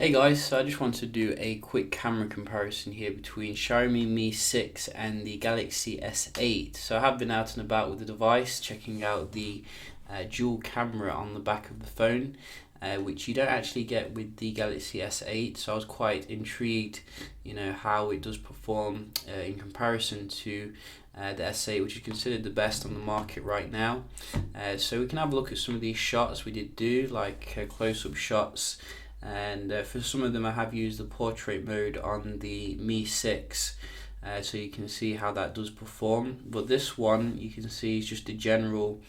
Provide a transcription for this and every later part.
Hey guys, so I just want to do a quick camera comparison here between Xiaomi Mi 6 and the Galaxy S8. So I have been out and about with the device, checking out the dual camera on the back of the phone, which you don't actually get with the Galaxy S8. So I was quite intrigued, how it does perform in comparison to the S8, which is considered the best on the market right now. So we can have a look at some of these shots we did do, like close-up shots. And for some of them I have used the portrait mode on the Mi 6, so you can see how that does perform. But this one you can see is just a general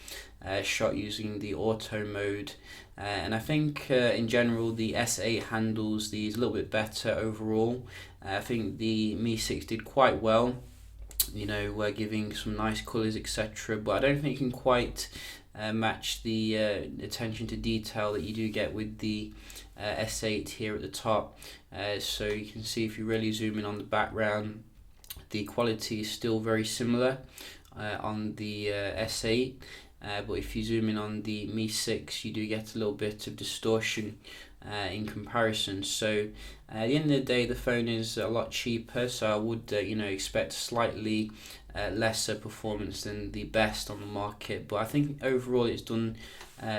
shot using the auto mode, and I think in general the S8 handles these a little bit better overall. I think the Mi 6 did quite well, we're giving some nice colours, etc., but I don't think you can quite match the attention to detail that you do get with the S8 here at the top. So you can see if you really zoom in on the background, the quality is still very similar on the S8, but if you zoom in on the Mi 6 you do get a little bit of distortion in comparison. So at the end of the day the phone is a lot cheaper, so I would expect slightly lesser performance than the best on the market, but I think overall it's done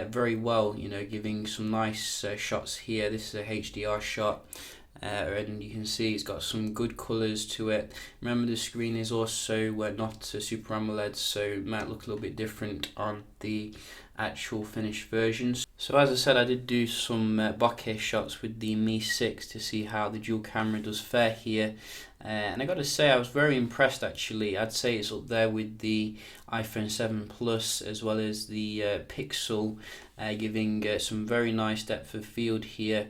very well, giving some nice shots here. This is a HDR shot, and you can see it's got some good colours to it. Remember, the screen is also not Super AMOLED, so it might look a little bit different on the actual finished versions. So as I said, I did do some bokeh shots with the Mi 6 to see how the dual camera does fare here, and I got to say I was very impressed actually. I'd say it's up there with the iPhone 7 Plus as well as the Pixel, giving some very nice depth of field here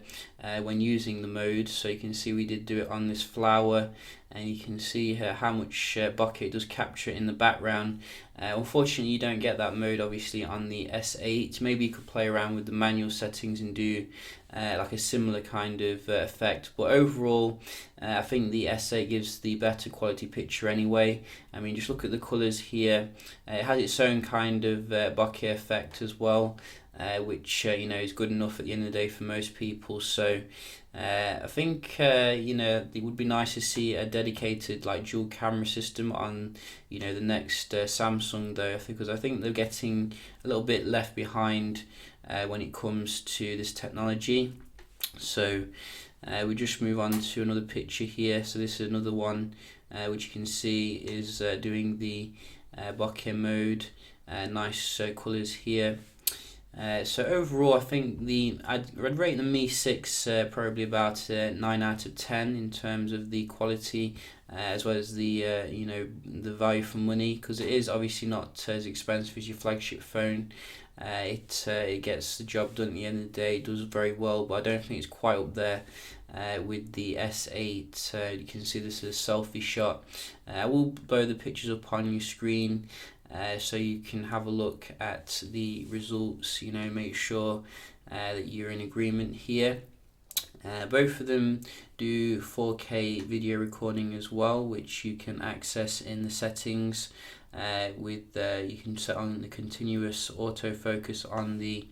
when using the mode. So you can see we did do it on this flower, and you can see how much bokeh it does capture in the background. Unfortunately you don't get that mode obviously on the S8. Maybe you could play around with the manual settings and do like a similar kind of effect, but overall I think the S8 gives the better quality picture anyway. I mean, just look at the colours here. It has its own kind of bokeh effect as well, which is good enough at the end of the day for most people. So I think it would be nice to see a dedicated dual camera system on the next Samsung though, because I think they're getting a little bit left behind when it comes to this technology. So we just move on to another picture here. So this is another one which you can see is doing the bokeh mode. Nice colours here. So overall I think I'd rate the Mi 6 probably about 9 out of 10 in terms of the quality, as well as the the value for money, because it is obviously not as expensive as your flagship phone. It gets the job done at the end of the day. It does very well, but I don't think it's quite up there with the S8. You can see this is a selfie shot. I will blow the pictures up on your screen so you can have a look at the results, make sure that you're in agreement here. Both of them do 4K video recording as well, which you can access in the settings. You can set on the continuous autofocus on the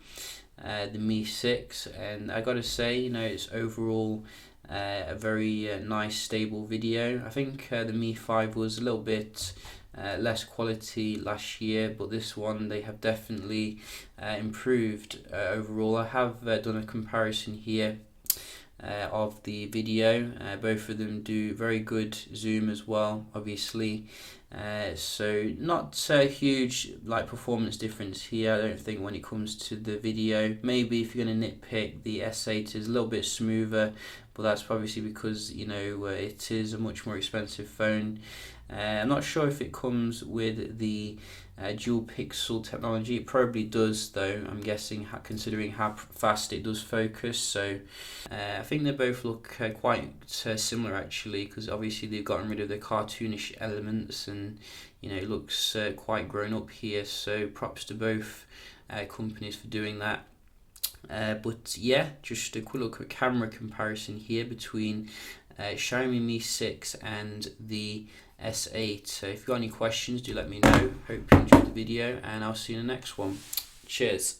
Mi 6, and I gotta say, it's overall a very nice stable video. I think the Mi 5 was a little bit less quality last year, but this one they have definitely improved overall. I have done a comparison here of the video. Both of them do very good zoom as well, obviously. So not a huge performance difference here, I don't think, when it comes to the video. Maybe if you're going to nitpick, the S8 is a little bit smoother, but that's obviously because it is a much more expensive phone. I'm not sure if it comes with the dual pixel technology. It probably does though, I'm guessing, considering how fast it does focus. So I think they both look quite similar actually, because obviously they've gotten rid of the cartoonish elements, and it looks quite grown up here. So props to both companies for doing that. But yeah, just a quick look at camera comparison here between Xiaomi Mi 6 and the S8. So if you've got any questions, do let me know. Hope you enjoyed the video, and I'll see you in the next one. Cheers.